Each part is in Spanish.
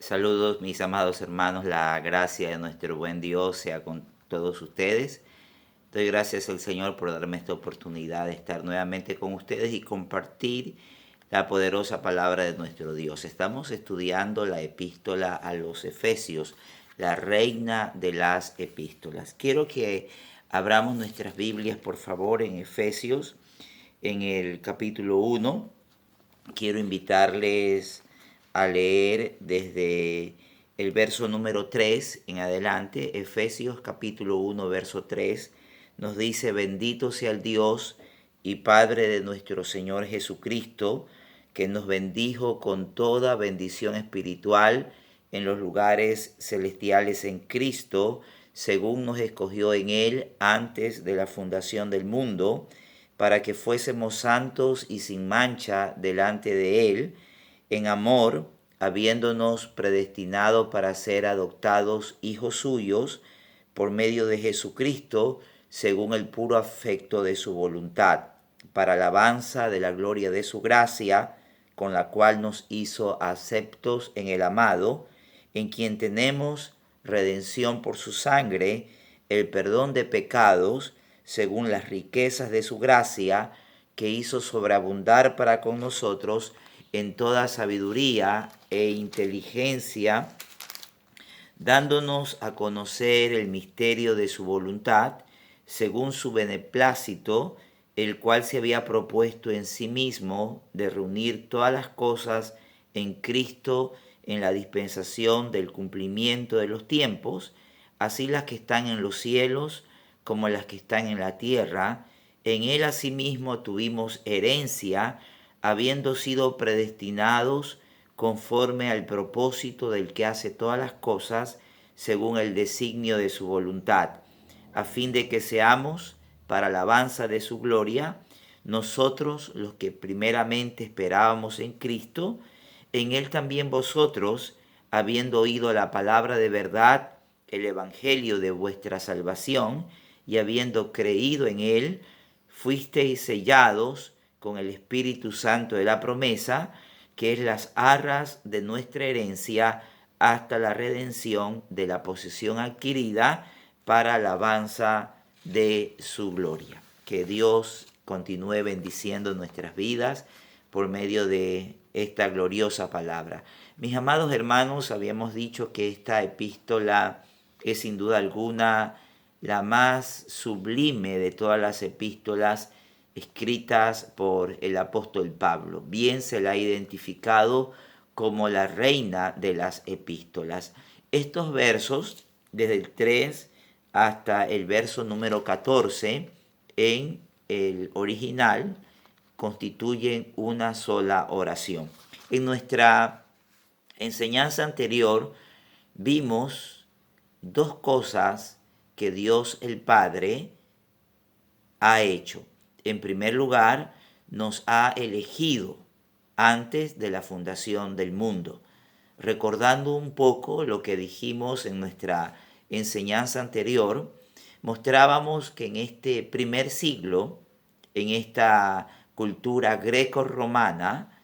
Saludos, mis amados hermanos. La gracia de nuestro buen Dios sea con todos ustedes. Doy gracias al Señor por darme esta oportunidad de estar nuevamente con ustedes y compartir la poderosa palabra de nuestro Dios. Estamos estudiando la epístola a los Efesios, la reina de las epístolas. Quiero que abramos nuestras Biblias, por favor, en Efesios, en el capítulo 1. Quiero invitarles a leer desde el verso número 3 en adelante. Efesios capítulo 1, verso 3 nos dice: bendito sea el Dios y Padre de nuestro Señor Jesucristo, que nos bendijo con toda bendición espiritual en los lugares celestiales en Cristo, según nos escogió en Él antes de la fundación del mundo, para que fuésemos santos y sin mancha delante de Él, en amor, habiéndonos predestinado para ser adoptados hijos suyos por medio de Jesucristo, según el puro afecto de su voluntad, para alabanza de la gloria de su gracia, con la cual nos hizo aceptos en el amado, en quien tenemos redención por su sangre, el perdón de pecados, según las riquezas de su gracia, que hizo sobreabundar para con nosotros en toda sabiduría e inteligencia, dándonos a conocer el misterio de su voluntad, según su beneplácito, el cual se había propuesto en sí mismo de reunir todas las cosas en Cristo en la dispensación del cumplimiento de los tiempos, así las que están en los cielos como las que están en la tierra. En él asimismo tuvimos herencia, habiendo sido predestinados conforme al propósito del que hace todas las cosas según el designio de su voluntad, a fin de que seamos, para alabanza de su gloria, nosotros los que primeramente esperábamos en Cristo, en él también vosotros, habiendo oído la palabra de verdad, el evangelio de vuestra salvación, y habiendo creído en él, fuisteis sellados con el Espíritu Santo de la promesa, que es las arras de nuestra herencia hasta la redención de la posesión adquirida para alabanza de su gloria. Que Dios continúe bendiciendo nuestras vidas por medio de esta gloriosa palabra. Mis amados hermanos, habíamos dicho que esta epístola es sin duda alguna la más sublime de todas las epístolas escritas por el apóstol Pablo. Bien se la ha identificado como la reina de las epístolas. Estos versos, desde el 3 hasta el verso número 14, en el original, constituyen una sola oración. En nuestra enseñanza anterior vimos dos cosas que Dios el Padre ha hecho. En primer lugar, nos ha elegido antes de la fundación del mundo. Recordando un poco lo que dijimos en nuestra enseñanza anterior, mostrábamos que en este primer siglo, en esta cultura greco-romana,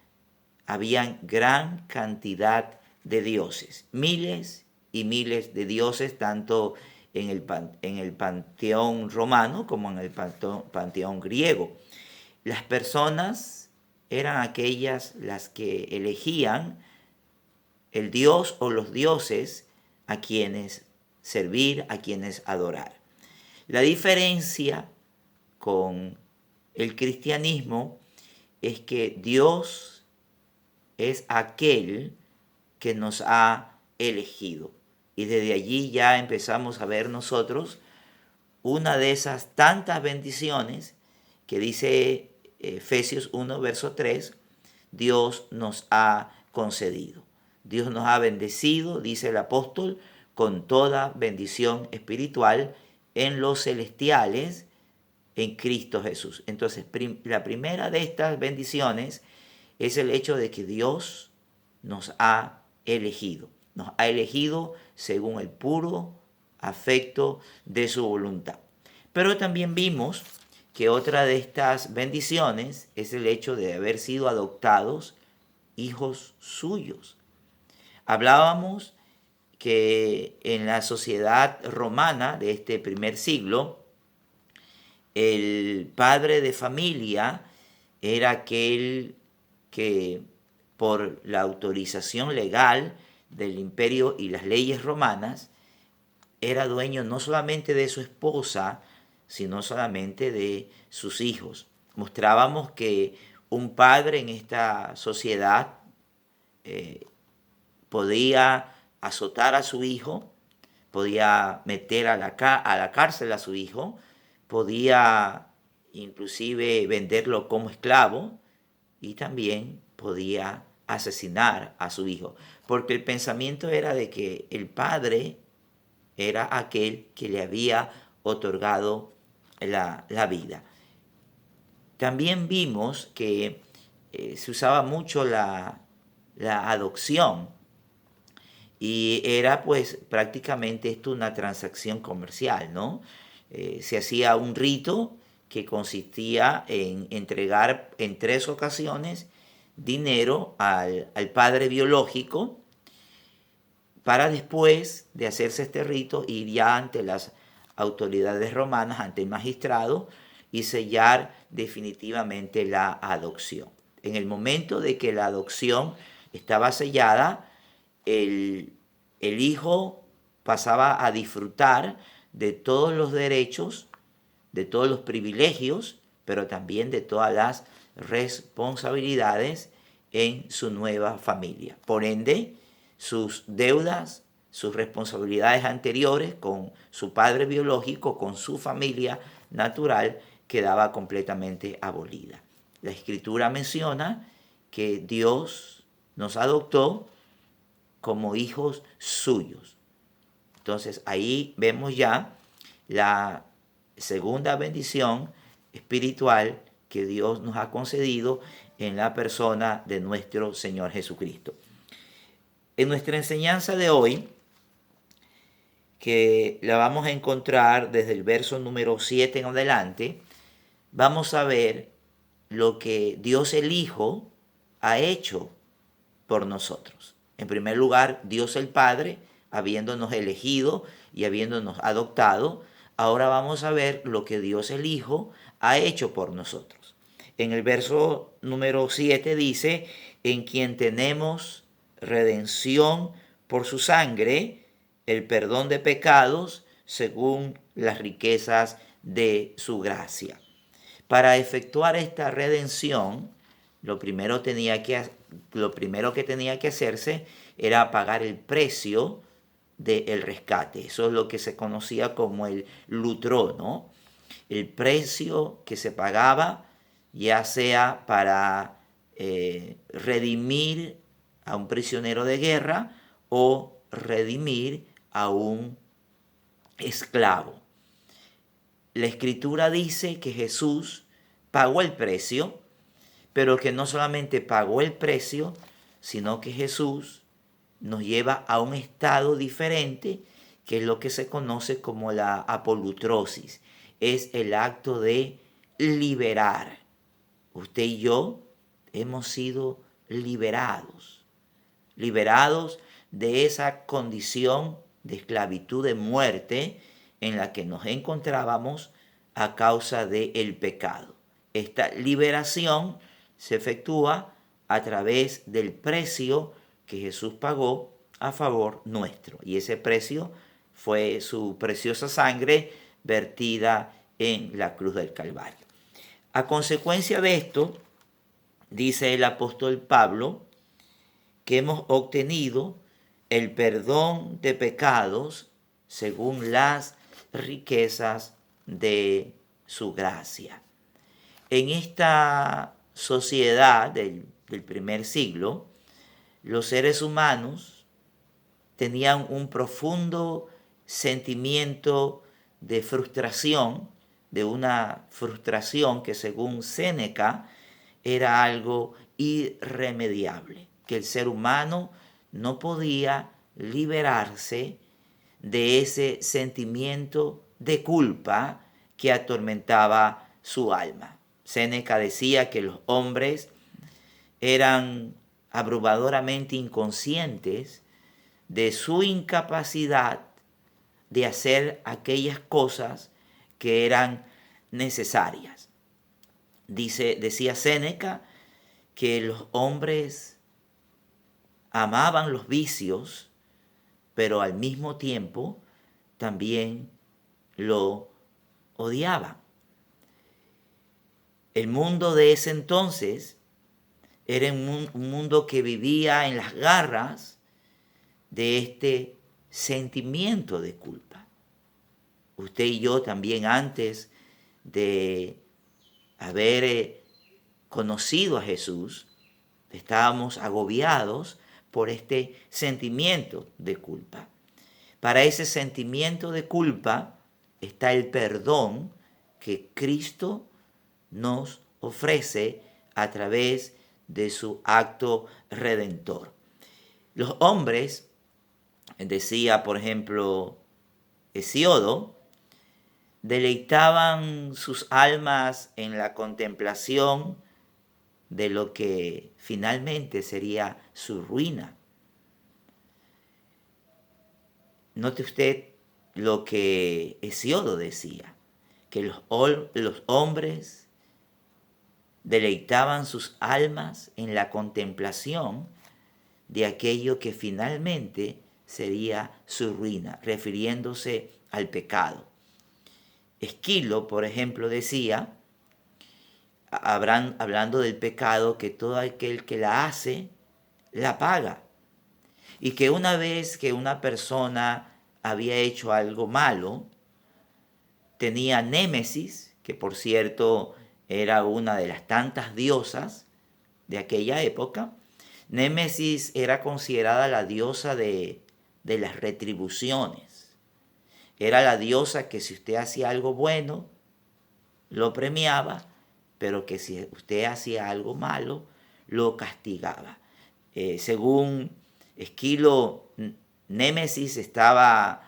habían gran cantidad de dioses, miles y miles de dioses, tanto en el panteón romano como en el panteón griego. Las personas eran aquellas las que elegían el dios o los dioses a quienes servir, a quienes adorar. La diferencia con el cristianismo es que Dios es aquel que nos ha elegido. Y desde allí ya empezamos a ver nosotros una de esas tantas bendiciones que dice Efesios 1, verso 3, Dios nos ha concedido. Dios nos ha bendecido, dice el apóstol, con toda bendición espiritual en los celestiales en Cristo Jesús. Entonces, la primera de estas bendiciones es el hecho de que Dios nos ha elegido. Nos ha elegido según el puro afecto de su voluntad. Pero también vimos que otra de estas bendiciones es el hecho de haber sido adoptados hijos suyos. Hablábamos que en la sociedad romana de este primer siglo, el padre de familia era aquel que por la autorización legal del imperio y las leyes romanas era dueño no solamente de su esposa, sino solamente de sus hijos. Mostrábamos que un padre en esta sociedad podía azotar a su hijo, podía meter a la cárcel a su hijo, podía inclusive venderlo como esclavo y también podía asesinar a su hijo, porque el pensamiento era de que el padre era aquel que le había otorgado la vida. También vimos que se usaba mucho la adopción y era pues prácticamente esto una transacción comercial, ¿no? Se hacía un rito que consistía en entregar en 3 ocasiones dinero al padre biológico para después de hacerse este rito ir ya ante las autoridades romanas, ante el magistrado y sellar definitivamente la adopción. En el momento de que la adopción estaba sellada, el, el hijo pasaba a disfrutar de todos los derechos, de todos los privilegios, pero también de todas las responsabilidades en su nueva familia. Por ende, sus deudas, sus responsabilidades anteriores con su padre biológico, con su familia natural, quedaba completamente abolida. La Escritura menciona que Dios nos adoptó como hijos suyos. Entonces ahí vemos ya la segunda bendición espiritual que Dios nos ha concedido en la persona de nuestro Señor Jesucristo. En nuestra enseñanza de hoy, que la vamos a encontrar desde el verso número 7 en adelante, vamos a ver lo que Dios el Hijo ha hecho por nosotros. En primer lugar, Dios el Padre, habiéndonos elegido y habiéndonos adoptado, ahora vamos a ver lo que Dios el Hijo ha hecho por nosotros. En el verso número 7 dice, en quien tenemos redención por su sangre, el perdón de pecados según las riquezas de su gracia. Para efectuar esta redención, lo primero que tenía que hacerse era pagar el precio del rescate. Eso es lo que se conocía como el lutro, ¿no? El precio que se pagaba, ya sea para redimir a un prisionero de guerra o redimir a un esclavo. La Escritura dice que Jesús pagó el precio, pero que no solamente pagó el precio, sino que Jesús nos lleva a un estado diferente, que es lo que se conoce como la apolutrosis. Es el acto de liberar. Usted y yo hemos sido liberados de esa condición de esclavitud, de muerte en la que nos encontrábamos a causa del pecado. Esta liberación se efectúa a través del precio que Jesús pagó a favor nuestro. Y ese precio fue su preciosa sangre vertida en la cruz del Calvario. A consecuencia de esto, dice el apóstol Pablo, que hemos obtenido el perdón de pecados según las riquezas de su gracia. En esta sociedad del primer siglo, los seres humanos tenían un profundo sentimiento de frustración, de una frustración que según Séneca era algo irremediable, que el ser humano no podía liberarse de ese sentimiento de culpa que atormentaba su alma. Séneca decía que los hombres eran abrumadoramente inconscientes de su incapacidad de hacer aquellas cosas que eran necesarias. Decía Séneca que los hombres amaban los vicios, pero al mismo tiempo también lo odiaban. El mundo de ese entonces era un mundo que vivía en las garras de este sentimiento de culpa. Usted y yo también, antes de haber conocido a Jesús, estábamos agobiados por este sentimiento de culpa. Para ese sentimiento de culpa está el perdón que Cristo nos ofrece a través de su acto redentor. Los hombres, decía por ejemplo Hesíodo, deleitaban sus almas en la contemplación de lo que finalmente sería su ruina. Note usted lo que Hesíodo decía, que los hombres deleitaban sus almas en la contemplación de aquello que finalmente sería su ruina, refiriéndose al pecado. Esquilo, por ejemplo, decía, hablando del pecado, que todo aquel que la hace, la paga. Y que una vez que una persona había hecho algo malo, tenía Némesis, que por cierto era una de las tantas diosas de aquella época. Némesis era considerada la diosa de las retribuciones. Era la diosa que si usted hacía algo bueno, lo premiaba, pero que si usted hacía algo malo, lo castigaba. Según Esquilo, Némesis estaba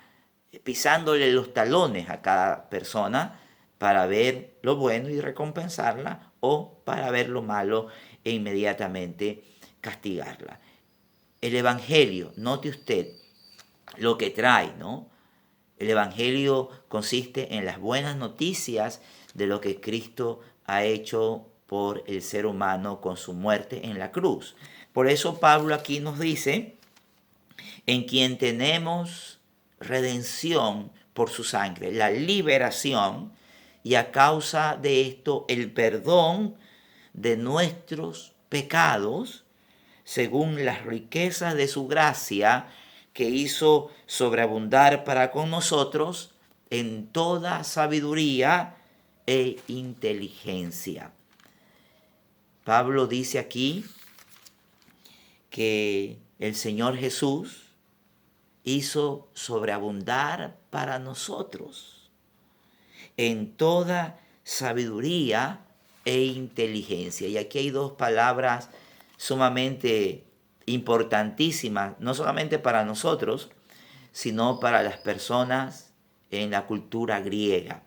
pisándole los talones a cada persona para ver lo bueno y recompensarla, o para ver lo malo e inmediatamente castigarla. El Evangelio, note usted lo que trae, ¿no? El Evangelio consiste en las buenas noticias de lo que Cristo ha hecho por el ser humano con su muerte en la cruz. Por eso Pablo aquí nos dice, en quien tenemos redención por su sangre, la liberación, y a causa de esto el perdón de nuestros pecados, según las riquezas de su gracia, que hizo sobreabundar para con nosotros en toda sabiduría e inteligencia. Pablo dice aquí que el Señor Jesús hizo sobreabundar para nosotros en toda sabiduría e inteligencia. Y aquí hay dos palabras sumamente importantísimas, no solamente para nosotros, sino para las personas en la cultura griega.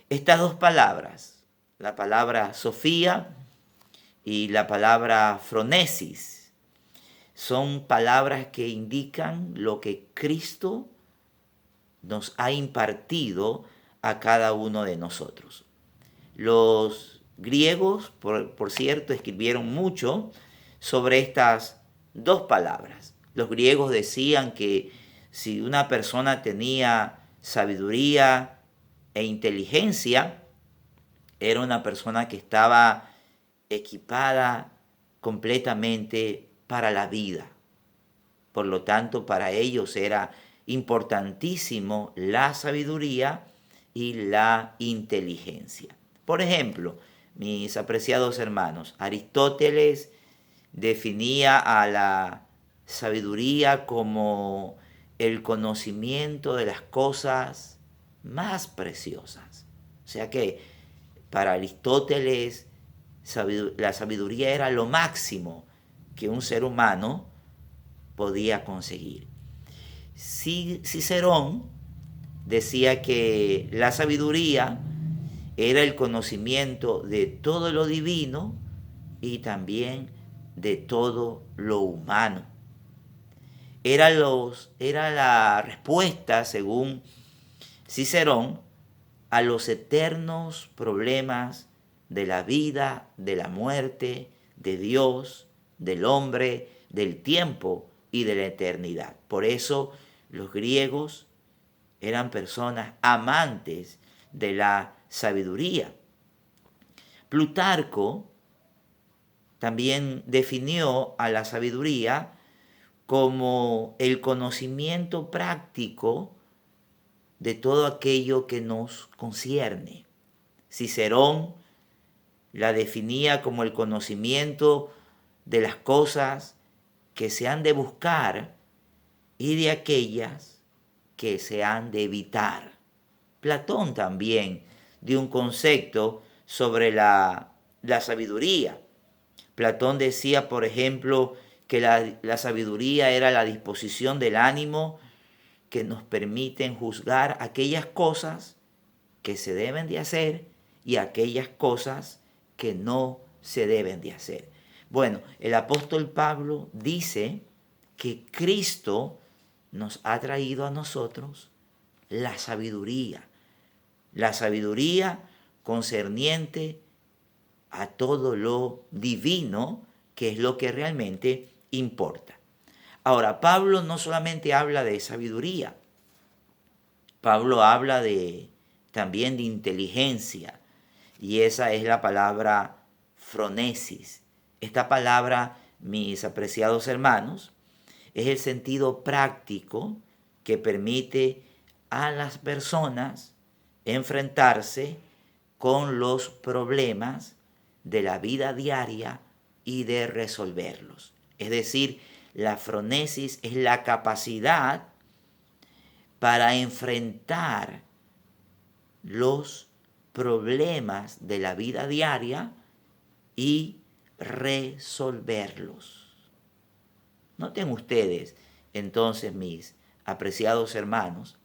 Estas dos palabras, la palabra Sofía y la palabra phronesis, son palabras que indican lo que Cristo nos ha impartido a cada uno de nosotros. Los griegos, por cierto, escribieron mucho sobre estas dos palabras. Los griegos decían que si una persona tenía sabiduría e inteligencia, era una persona que estaba equipada completamente para la vida. Por lo tanto, para ellos era importantísimo la sabiduría y la inteligencia. Por ejemplo, mis apreciados hermanos, Aristóteles definía a la sabiduría como el conocimiento de las cosas más preciosas. O sea que para Aristóteles la sabiduría era lo máximo que un ser humano podía conseguir. Cicerón decía que la sabiduría era el conocimiento de todo lo divino y también de todo lo humano. era la respuesta, según Cicerón, a los eternos problemas de la vida, de la muerte, de Dios, del hombre, del tiempo y de la eternidad. Por eso los griegos eran personas amantes de la sabiduría. Plutarco también definió a la sabiduría como el conocimiento práctico de todo aquello que nos concierne. Cicerón la definía como el conocimiento de las cosas que se han de buscar y de aquellas que se han de evitar. Platón también dio un concepto sobre la sabiduría. Platón decía, por ejemplo, que la sabiduría era la disposición del ánimo que nos permiten juzgar aquellas cosas que se deben de hacer y aquellas cosas que no se deben de hacer. Bueno, el apóstol Pablo dice que Cristo nos ha traído a nosotros la sabiduría concerniente a todo lo divino, que es lo que realmente importa. Ahora, Pablo no solamente habla de sabiduría, Pablo habla también de inteligencia, y esa es la palabra phronesis. Esta palabra, mis apreciados hermanos, es el sentido práctico que permite a las personas enfrentarse con los problemas de la vida diaria y de resolverlos. Es decir, la phronesis es la capacidad para enfrentar los problemas de la vida diaria y resolverlos. Noten ustedes, entonces, mis apreciados hermanos,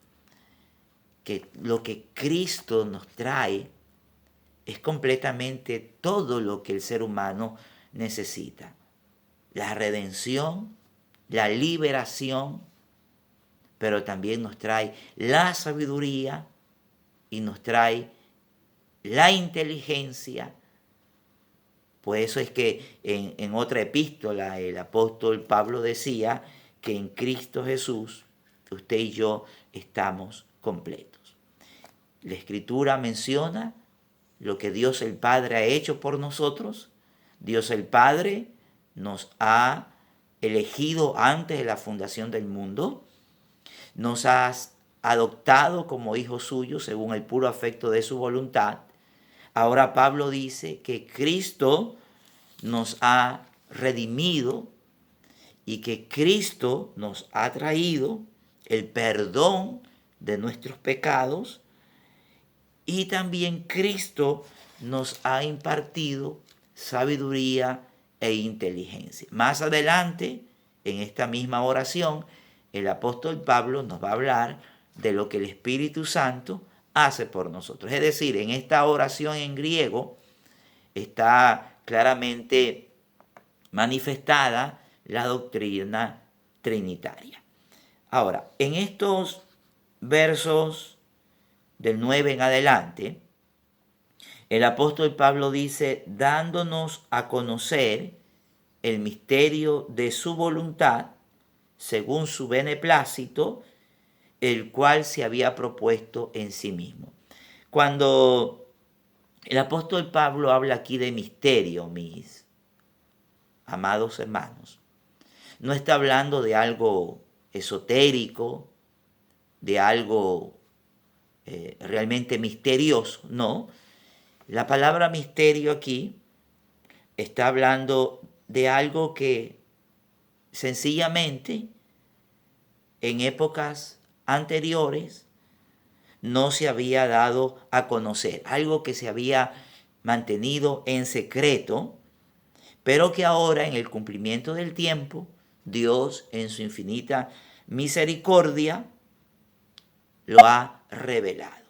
que lo que Cristo nos trae es completamente todo lo que el ser humano necesita. La redención, la liberación, pero también nos trae la sabiduría y nos trae la inteligencia. Por eso es que en otra epístola el apóstol Pablo decía que en Cristo Jesús usted y yo estamos completos. La Escritura menciona lo que Dios el Padre ha hecho por nosotros. Dios el Padre nos ha elegido antes de la fundación del mundo. Nos ha adoptado como hijos suyos según el puro afecto de su voluntad. Ahora Pablo dice que Cristo nos ha redimido y que Cristo nos ha traído el perdón de nuestros pecados, y también Cristo nos ha impartido sabiduría e inteligencia. Más adelante, en esta misma oración, el apóstol Pablo nos va a hablar de lo que el Espíritu Santo hace por nosotros. Es decir, en esta oración en griego está claramente manifestada la doctrina trinitaria. Ahora, en estos versos del 9 en adelante, el apóstol Pablo dice, dándonos a conocer el misterio de su voluntad, según su beneplácito, el cual se había propuesto en sí mismo. Cuando el apóstol Pablo habla aquí de misterio, mis amados hermanos, no está hablando de algo esotérico, de algo realmente misterioso, no. La palabra misterio aquí está hablando de algo que sencillamente en épocas anteriores no se había dado a conocer, algo que se había mantenido en secreto, pero que ahora en el cumplimiento del tiempo, Dios en su infinita misericordia lo ha revelado.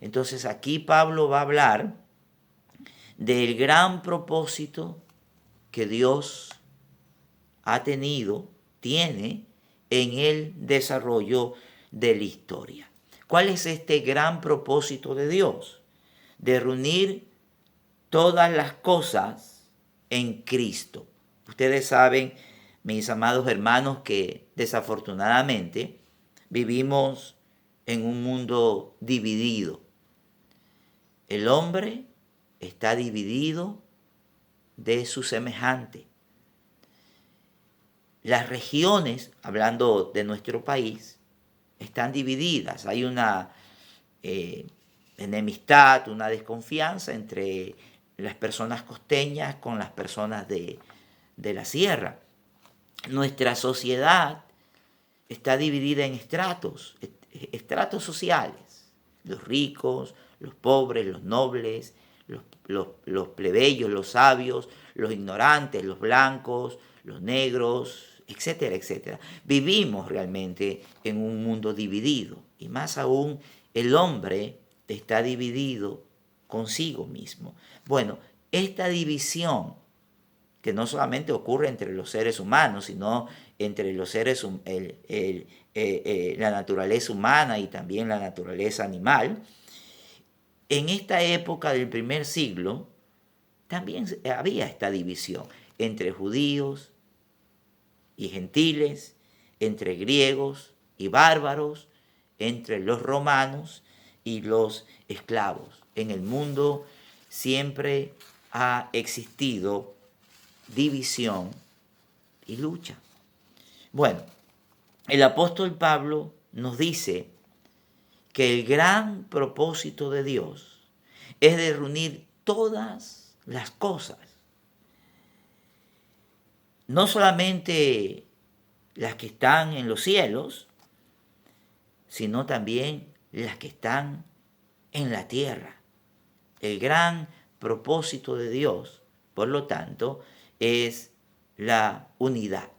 Entonces aquí Pablo va a hablar del gran propósito que Dios ha tenido, tiene en el desarrollo de la historia. ¿Cuál es este gran propósito de Dios? De reunir todas las cosas en Cristo. Ustedes saben, mis amados hermanos, que desafortunadamente vivimos en un mundo dividido. El hombre está dividido de su semejante. Las regiones, hablando de nuestro país, están divididas. Hay una enemistad, una desconfianza entre las personas costeñas con las personas de la sierra. Nuestra sociedad está dividida en estratos sociales. Los ricos, los pobres, los nobles, los plebeyos, los sabios, los ignorantes, los blancos, los negros, etcétera, etcétera. Vivimos realmente en un mundo dividido, y más aún el hombre está dividido consigo mismo. Bueno, esta división, que no solamente ocurre entre los seres humanos, sino entre los seres, la naturaleza humana y también la naturaleza animal, en esta época del primer siglo también había esta división entre judíos y gentiles, entre griegos y bárbaros, entre los romanos y los esclavos. En el mundo siempre ha existido división y lucha. Bueno, el apóstol Pablo nos dice que el gran propósito de Dios es de reunir todas las cosas, no solamente las que están en los cielos, sino también las que están en la tierra. El gran propósito de Dios, por lo tanto, es la unidad.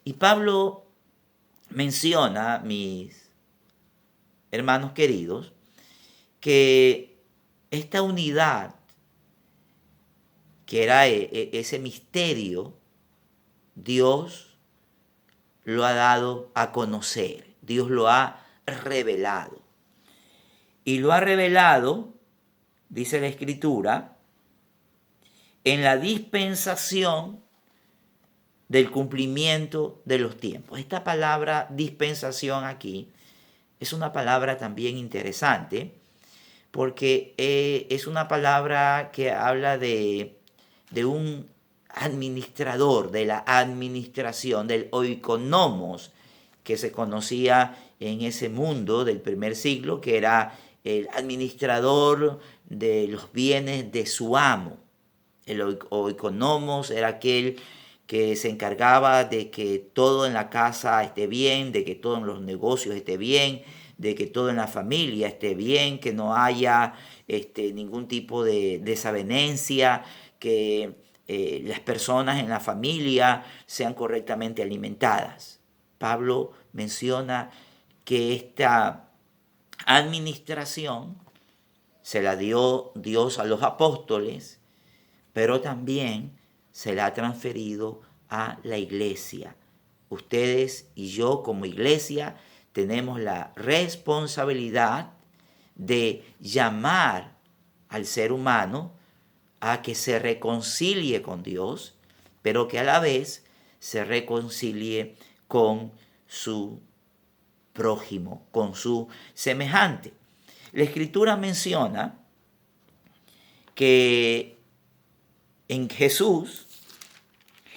Y Pablo menciona, mis hermanos queridos, que esta unidad, que era ese misterio, Dios lo ha dado a conocer, Dios lo ha revelado. Y lo ha revelado, dice la Escritura, en la dispensación del cumplimiento de los tiempos. Esta palabra dispensación aquí es una palabra también interesante, porque es una palabra que habla de un administrador, de la administración, del oikonomos, que se conocía en ese mundo del primer siglo, que era el administrador de los bienes de su amo. El oikonomos era aquel que se encargaba de que todo en la casa esté bien, de que todo en los negocios esté bien, de que todo en la familia esté bien, que no haya ningún tipo de desavenencia, que las personas en la familia sean correctamente alimentadas. Pablo menciona que esta administración se la dio Dios a los apóstoles, pero también se la ha transferido a la iglesia. Ustedes y yo como iglesia tenemos la responsabilidad de llamar al ser humano a que se reconcilie con Dios, pero que a la vez se reconcilie con su prójimo, con su semejante. La Escritura menciona que en Jesús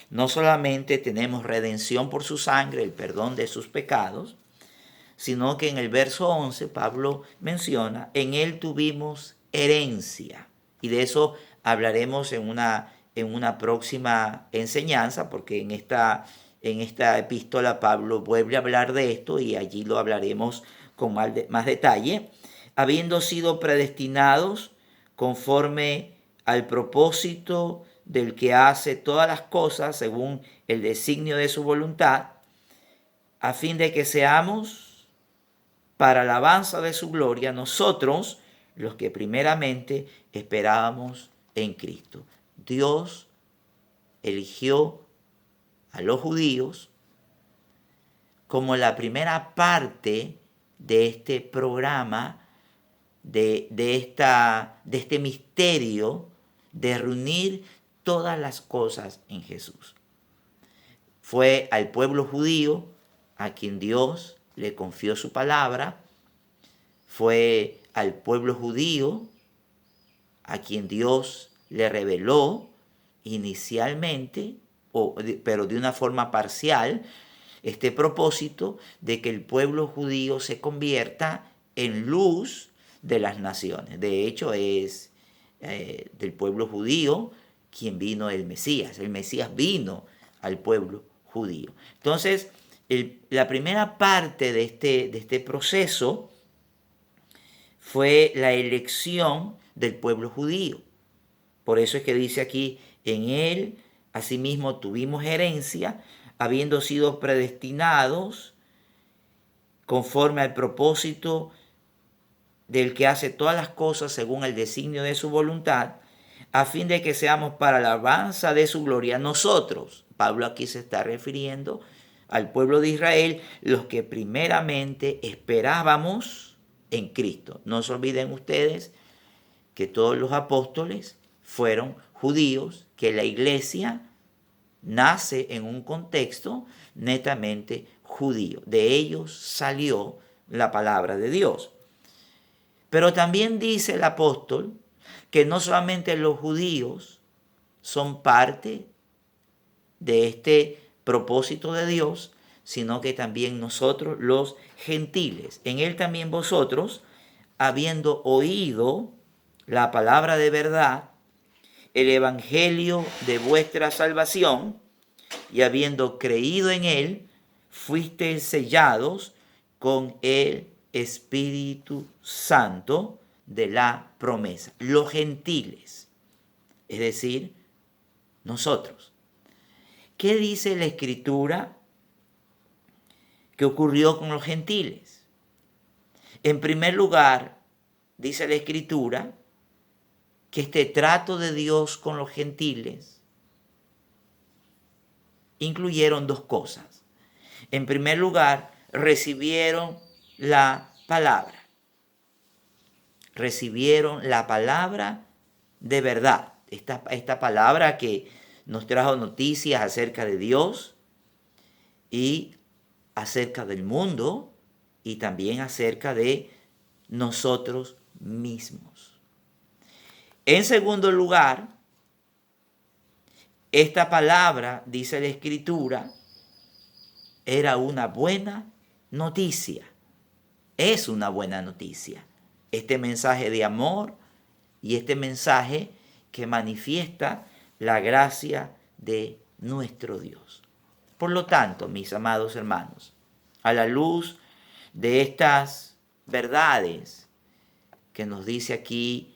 no solamente tenemos redención por su sangre, el perdón de sus pecados, sino que en el verso 11 Pablo menciona, en él tuvimos herencia. Y de eso hablaremos en una próxima enseñanza, porque en esta epístola Pablo vuelve a hablar de esto y allí lo hablaremos con más detalle. Habiendo sido predestinados conforme al propósito del que hace todas las cosas según el designio de su voluntad, a fin de que seamos para alabanza de su gloria nosotros los que primeramente esperábamos en Cristo. Dios eligió a los judíos como la primera parte de este programa, de este misterio de reunir todas las cosas en Jesús. Fue al pueblo judío a quien Dios le confió su palabra. Fue al pueblo judío a quien Dios le reveló inicialmente, pero de una forma parcial, este propósito de que el pueblo judío se convierta en luz de las naciones. De hecho, es del pueblo judío quien vino el Mesías. El Mesías vino al pueblo judío. Entonces, la primera parte de este proceso fue la elección del pueblo judío. Por eso es que dice aquí, en él asimismo tuvimos herencia, habiendo sido predestinados conforme al propósito del que hace todas las cosas según el designio de su voluntad, a fin de que seamos para la alabanza de su gloria nosotros. Pablo aquí se está refiriendo al pueblo de Israel, los que primeramente esperábamos en Cristo. No se olviden ustedes que todos los apóstoles fueron judíos, que la iglesia nace en un contexto netamente judío. De ellos salió la palabra de Dios. Pero también dice el apóstol que no solamente los judíos son parte de este propósito de Dios, sino que también nosotros los gentiles. En él también vosotros, habiendo oído la palabra de verdad, el evangelio de vuestra salvación, y habiendo creído en él, fuisteis sellados con el Espíritu Santo de la promesa. Los gentiles, es decir, nosotros. ¿Qué dice la Escritura que ocurrió con los gentiles? En primer lugar, dice la Escritura que este trato de Dios con los gentiles incluyeron dos cosas. En primer lugar, recibieron la palabra. Recibieron la palabra de verdad. Esta palabra que nos trajo noticias acerca de Dios y acerca del mundo y también acerca de nosotros mismos. En segundo lugar, esta palabra, dice la Escritura, era una buena noticia. Es una buena noticia. Este mensaje de amor y este mensaje que manifiesta la gracia de nuestro Dios. Por lo tanto, mis amados hermanos, a la luz de estas verdades que nos dice aquí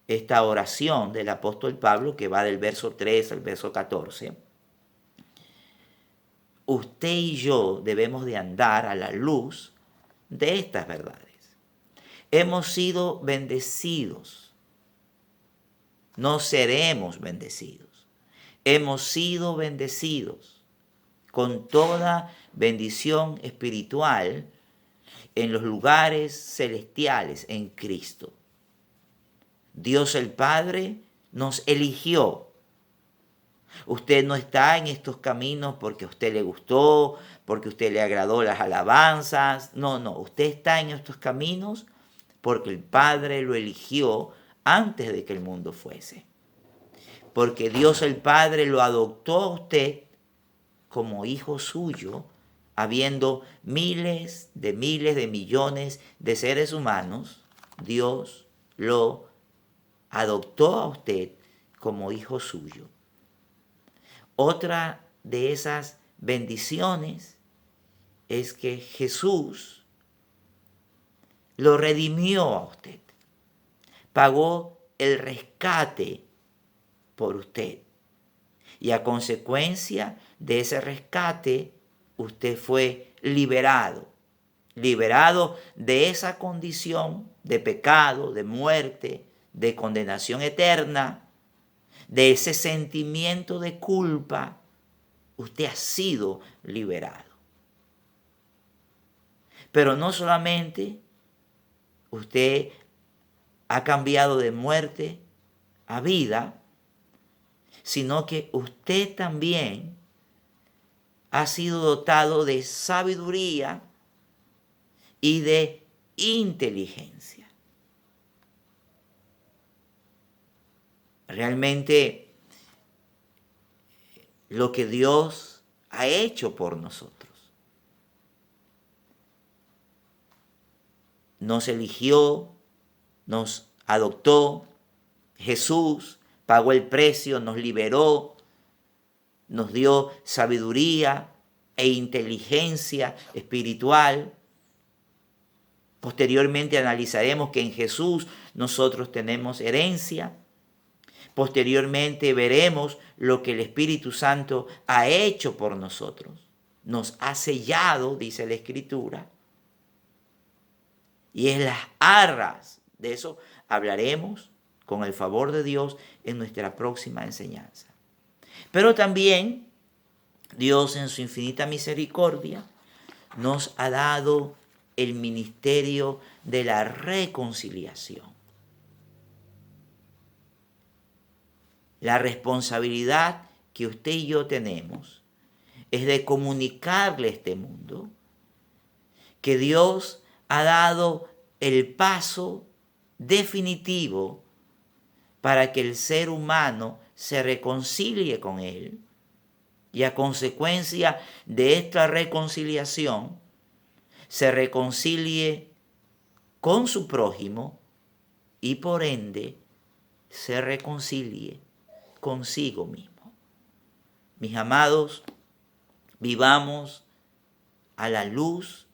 esta oración del apóstol Pablo, que va del verso 3 al verso 14, usted y yo debemos de andar a la luz de estas verdades. Hemos sido bendecidos, no seremos bendecidos. Hemos sido bendecidos con toda bendición espiritual en los lugares celestiales en Cristo. Dios el Padre nos eligió. Usted no está en estos caminos porque a usted le gustó, porque a usted le agradó las alabanzas. No, usted está en estos caminos porque el Padre lo eligió antes de que el mundo fuese. Porque Dios el Padre lo adoptó a usted como hijo suyo, habiendo miles de millones de seres humanos. Dios lo adoptó a usted como hijo suyo. Otra de esas bendiciones es que Jesús lo redimió a usted. Pagó el rescate por usted. Y a consecuencia de ese rescate, usted fue liberado. Liberado de esa condición de pecado, de muerte, de condenación eterna, de ese sentimiento de culpa. Usted ha sido liberado. Pero no solamente usted ha cambiado de muerte a vida, sino que usted también ha sido dotado de sabiduría y de inteligencia. Realmente lo que Dios ha hecho por nosotros. Nos eligió, nos adoptó, Jesús pagó el precio, nos liberó, nos dio sabiduría e inteligencia espiritual. Posteriormente analizaremos que en Jesús nosotros tenemos herencia. Posteriormente veremos lo que el Espíritu Santo ha hecho por nosotros. Nos ha sellado, dice la Escritura. Y en las arras de eso hablaremos con el favor de Dios en nuestra próxima enseñanza. Pero también Dios en su infinita misericordia nos ha dado el ministerio de la reconciliación. La responsabilidad que usted y yo tenemos es de comunicarle a este mundo que Dios ha dado el paso definitivo para que el ser humano se reconcilie con Él y a consecuencia de esta reconciliación se reconcilie con su prójimo y por ende se reconcilie consigo mismo. Mis amados, vivamos a la luz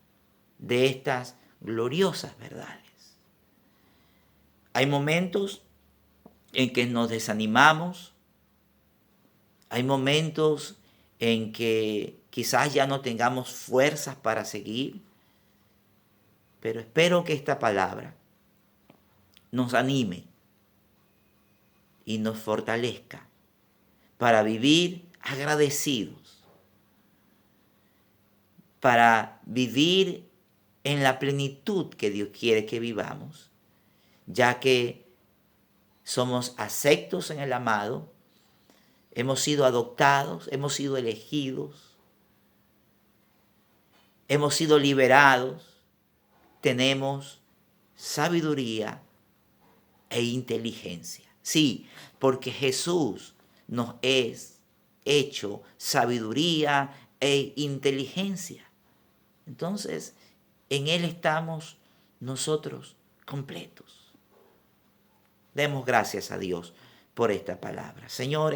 de estas gloriosas verdades. Hay momentos en que nos desanimamos, hay momentos en que quizás ya no tengamos fuerzas para seguir, pero espero que esta palabra nos anime y nos fortalezca para vivir agradecidos, para vivir en la plenitud que Dios quiere que vivamos, ya que somos aceptos en el amado, hemos sido adoptados, hemos sido elegidos, hemos sido liberados, tenemos sabiduría e inteligencia. Sí, porque Jesús nos es hecho sabiduría e inteligencia. Entonces, en Él estamos nosotros completos. Demos gracias a Dios por esta palabra. Señor,